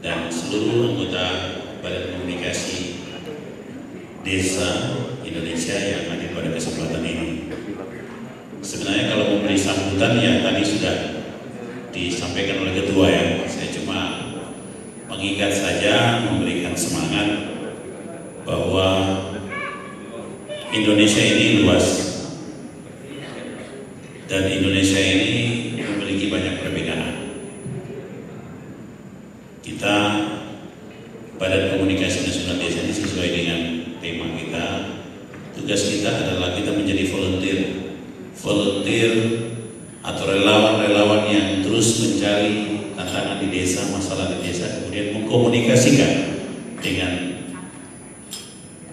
dan seluruh anggota Badan Komunikasi Desa Indonesia yang hadir pada kesempatan ini. Sebenarnya kalau memberi sambutan ya tadi sudah disampaikan oleh ketua ya. Saya cuma mengingat saja, memberikan semangat bahwa Indonesia ini luas dan Indonesia ini memiliki banyak perbedaan. Kita Badan Komunikasi Nasional Desa ini sesuai dengan tema kita, tugas kita adalah kita menjadi volunteer atau relawan-relawan yang terus mencari tantangan di desa, masalah di desa, kemudian mengkomunikasikan dengan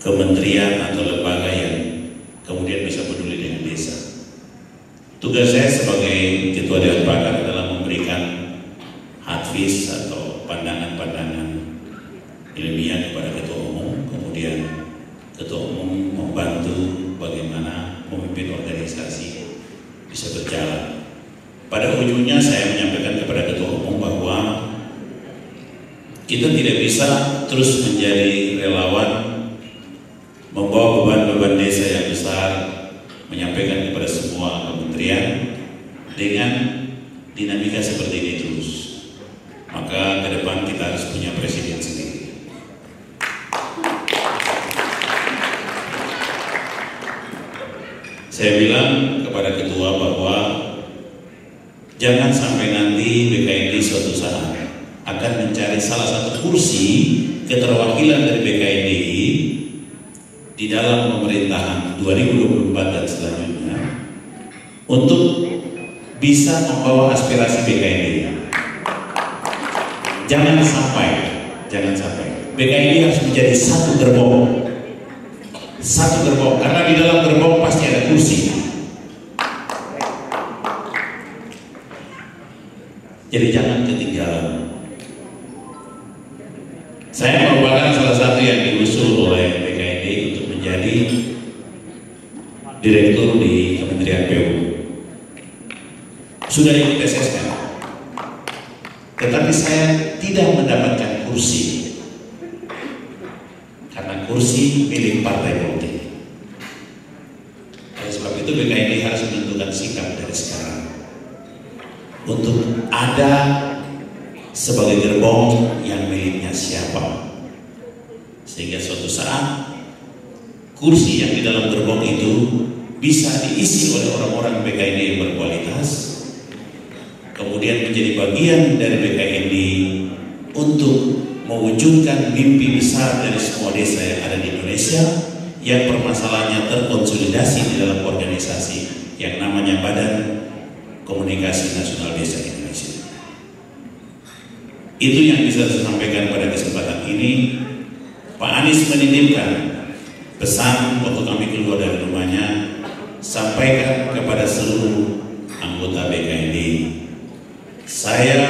kementerian atau lembaga yang kemudian bisa peduli dengan desa. Tugas saya sebagai Ketua Dewan Pakar adalah memberikan hadis atau pandangan-pandangan ilmiah kepada Ketua Umum, kemudian Ketua Umum membantu bagaimana memimpin organisasi bisa berjalan. Pada ujungnya saya menyampaikan kepada Ketua Umum bahwa kita tidak bisa terus menjadi relawan membawa beban-beban desa yang besar, menyampaikan kepada semua kementerian dengan dinamika seperti ini terus. Maka ke depan kita harus punya presiden sendiri. Saya bilang kepada ketua bahwa jangan sampai nanti BKND suatu saat akan mencari salah satu kursi keterwakilan dari BKNDI di dalam pemerintahan 2024 dan selanjutnya untuk bisa membawa aspirasi BKNDI. Jangan sampai BKNDI harus menjadi satu gerbong, karena di dalam gerbong pasti ada kursi. Jadi jangan ketinggalan. Saya merupakan salah satu yang diusul oleh BKNDI untuk menjadi direktur di Kementerian PU. Sudah ikut SSK, tetapi saya tidak mendapatkan kursi karena kursi milik partai politik. Oleh sebab itu BKNDI harus menentukan sikap dari sekarang untuk ada sebagai gerbong yang miliknya siapa, sehingga suatu saat kursi yang di dalam gerbong itu bisa diisi oleh orang-orang BKNDI yang berkualitas, kemudian menjadi bagian dari BKNDI untuk mewujudkan mimpi besar dari semua desa yang ada di Indonesia yang permasalahannya terkonsolidasi di dalam organisasi yang namanya Badan Komunikasi Nasional Desa Indonesia. Itu yang bisa saya sampaikan pada kesempatan ini. Pak Anies menitipkan pesan waktu kami keluar dari rumahnya, sampaikan kepada seluruh anggota BKNDI, saya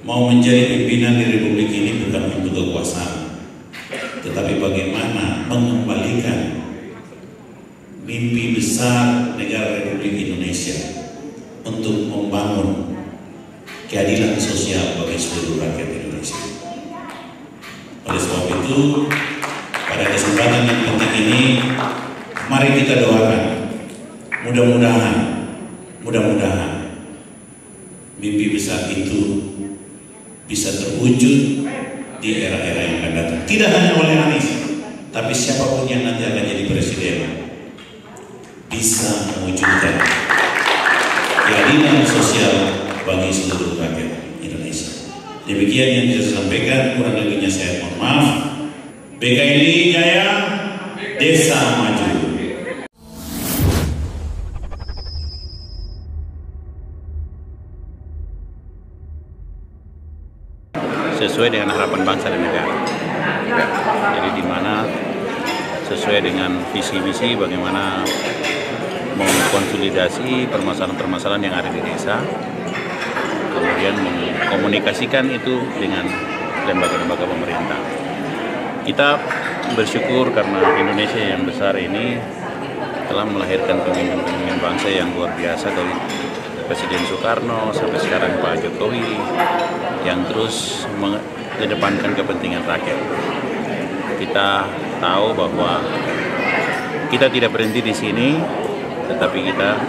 mau menjadi pimpinan di Republik ini bukan untuk kekuasaan, tetapi bagaimana mengembalikan mimpi besar negara Republik Indonesia untuk membangun keadilan sosial bagi seluruh rakyat Indonesia. Oleh sebab itu, pada kesempatan yang penting ini, mari kita doakan, mudah-mudahan mimpi besar itu bisa terwujud di era-era yang akan datang. Tidak hanya oleh Anies, tapi siapapun yang nanti akan jadi presiden bisa mewujudkan keadilan sosial bagi seluruh rakyat Indonesia. Demikian yang bisa saya sampaikan, kurang lebihnya saya mohon maaf. BKNDI Jaya, Desa Maju. Sesuai dengan harapan bangsa dan negara. Jadi di mana sesuai dengan visi-misi bagaimana mengkonsolidasi permasalahan-permasalahan yang ada di desa, kemudian mengkomunikasikan itu dengan lembaga-lembaga pemerintah. Kita bersyukur karena Indonesia yang besar ini telah melahirkan pemimpin-pemimpin bangsa yang luar biasa, dari Presiden Soekarno sampai sekarang Pak Jokowi, yang terus harus mengedepankan kepentingan rakyat. Kita tahu bahwa kita tidak berhenti di sini, tetapi kita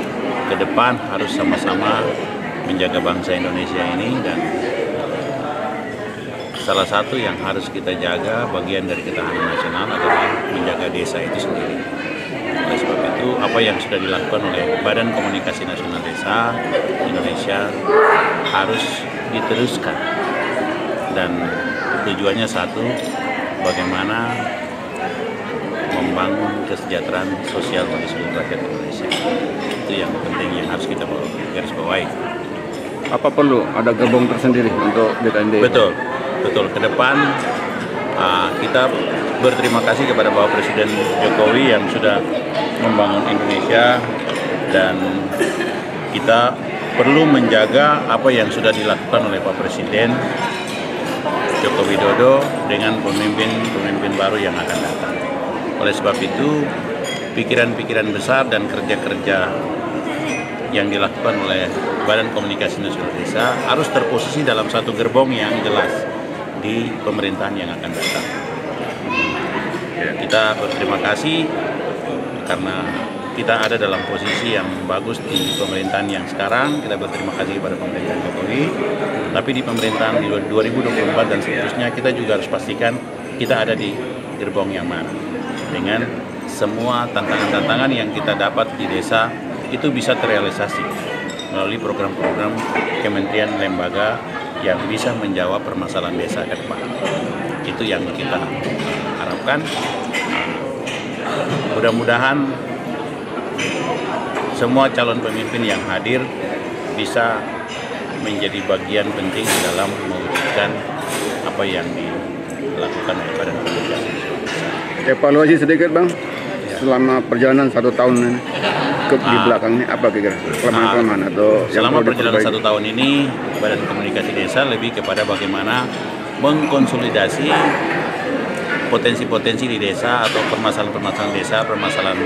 ke depan harus sama-sama menjaga bangsa Indonesia ini, dan salah satu yang harus kita jaga bagian dari ketahanan nasional adalah menjaga desa itu sendiri. Oleh sebab itu, apa yang sudah dilakukan oleh Badan Komunikasi Nasional Desa Indonesia harus diteruskan, dan tujuannya satu, bagaimana membangun kesejahteraan sosial bagi seluruh rakyat Indonesia. Itu yang penting yang harus kita garis bawahi. Apa perlu ada gerbong tersendiri untuk BKNDI? Betul. Ke depan kita berterima kasih kepada Bapak Presiden Jokowi yang sudah membangun Indonesia, dan kita perlu menjaga apa yang sudah dilakukan oleh Pak Presiden Joko Widodo dengan pemimpin baru yang akan datang. Oleh sebab itu, pikiran-pikiran besar dan kerja-kerja yang dilakukan oleh Badan Komunikasi Nasional Desa harus terposisi dalam satu gerbong yang jelas di pemerintahan yang akan datang. Kita berterima kasih karena kita ada dalam posisi yang bagus di pemerintahan yang sekarang. Kita berterima kasih kepada pemerintahan Jokowi, tapi di pemerintahan di 2024 dan seterusnya kita juga harus pastikan kita ada di gerbong yang mana, dengan semua tantangan-tantangan yang kita dapat di desa itu bisa terrealisasi melalui program-program kementerian lembaga yang bisa menjawab permasalahan desa ke depan. Itu yang kita harapkan. Mudah-mudahan semua calon pemimpin yang hadir bisa menjadi bagian penting dalam mewujudkan apa yang dilakukan oleh Badan Komunikasi. Evaluasi sedikit Bang, selama perjalanan 1 tahun di belakang ini apa kira-kira kelemahan-kelemahan atau selama perjalanan 1 tahun ini Badan Komunikasi Desa lebih kepada bagaimana mengkonsolidasi potensi-potensi di desa atau permasalahan-permasalahan desa, permasalahan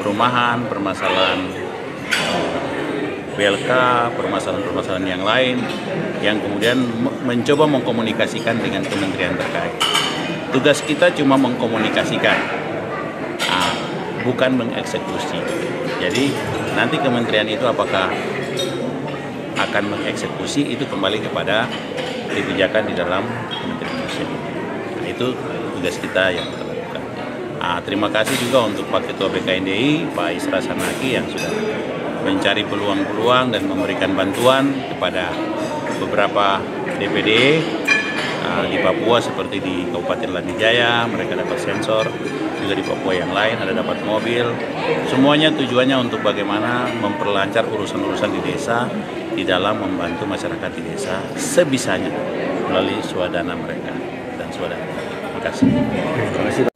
perumahan, permasalahan BLK, permasalahan-permasalahan yang lain, yang kemudian mencoba mengkomunikasikan dengan kementerian terkait. Tugas kita cuma mengkomunikasikan, bukan mengeksekusi. Jadi nanti kementerian itu apakah akan mengeksekusi itu kembali kepada kebijakan di dalam kementerian sosial. Nah, itu tugas kita yang kita lakukan. Terima kasih juga untuk Pak Ketua BKNDI, Pak Isra Sanaki, yang sudah mencari peluang-peluang dan memberikan bantuan kepada beberapa DPD di Papua, seperti di Kabupaten Lanijaya, mereka dapat sensor, juga di Papua yang lain ada dapat mobil. Semuanya tujuannya untuk bagaimana memperlancar urusan-urusan di desa, di dalam membantu masyarakat di desa sebisanya melalui swadana mereka dan swadana. Terima kasih.